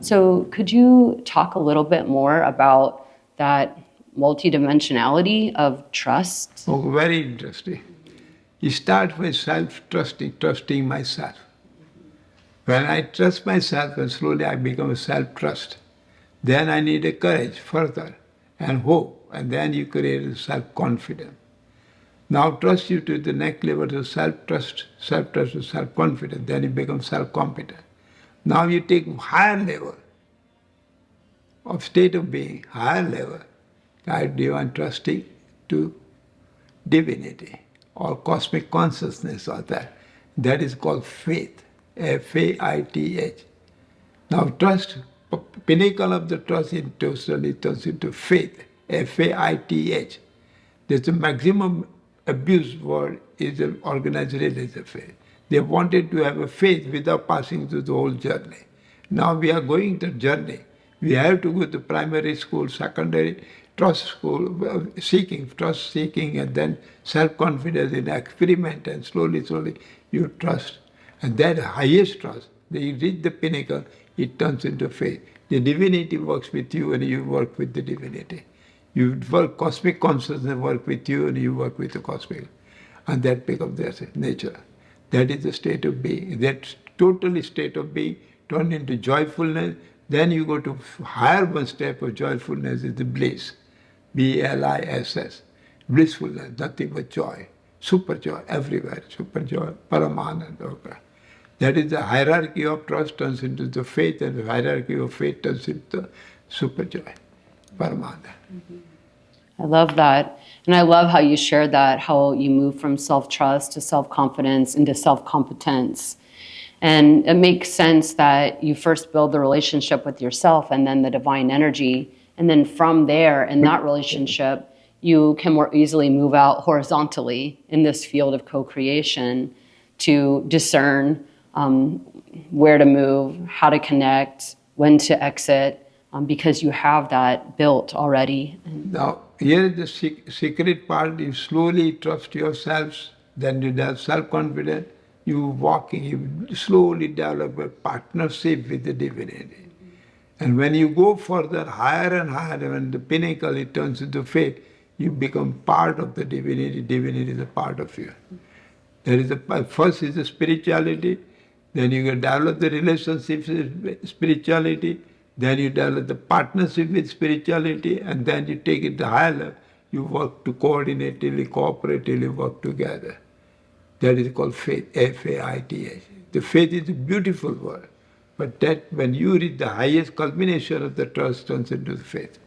So could you talk a little bit more about that multidimensionality of trust? Oh, very interesting. You start with self-trusting, trusting myself. When I trust myself and slowly I become a self-trust, then I need a courage further and hope, and then you create a self-confidence. Now trust you to the next level to self-trust to self-confidence, then you become self-competent. Now you take higher level of state of being, higher level, divine trusting to divinity or cosmic consciousness or that. That is called faith, F-A-I-T-H. Now trust, pinnacle of the trust in totally turns into faith, F-A-I-T-H. There's a maximum abuse word is an organized religious faith. They wanted to have a faith without passing through the whole journey. Now we are going the journey. We have to go to primary school, secondary, trust school, trust seeking, and then self-confidence in experiment, and slowly, slowly you trust. And that highest trust, you reach the pinnacle, it turns into faith. The divinity works with you and you work with the divinity. You work, cosmic consciousness work with you and you work with the cosmic. And that becomes their nature. That is the state of being. That totally state of being turned into joyfulness. Then you go to higher one step of joyfulness is the bliss. B-L-I-S-S. Blissfulness, nothing but joy. Super joy everywhere. Super joy, Paramananda. That is the hierarchy of trust turns into the faith, and the hierarchy of faith turns into super joy, Paramananda. I love that. And I love how you shared that, how you move from self-trust to self-confidence into self-competence. And it makes sense that you first build the relationship with yourself and then the divine energy. And then from there, in that relationship, you can more easily move out horizontally in this field of co-creation to discern where to move, how to connect, when to exit, because you have that built already. Now, here is the secret part. You slowly trust yourselves, then you develop self-confidence. You walking, you slowly develop a partnership with the divinity. And when you go further, higher and higher, when the pinnacle, it turns into faith, you become part of the divinity. Divinity is a part of you. There is first is the spirituality, then you develop the relationship with spirituality, then you develop the partnership with spirituality, and then you take it to higher level. You work to coordinatively, cooperatively work together. That is called faith, F-A-I-T-H. The faith is a beautiful word, but that when you reach the highest culmination of the trust turns into the faith.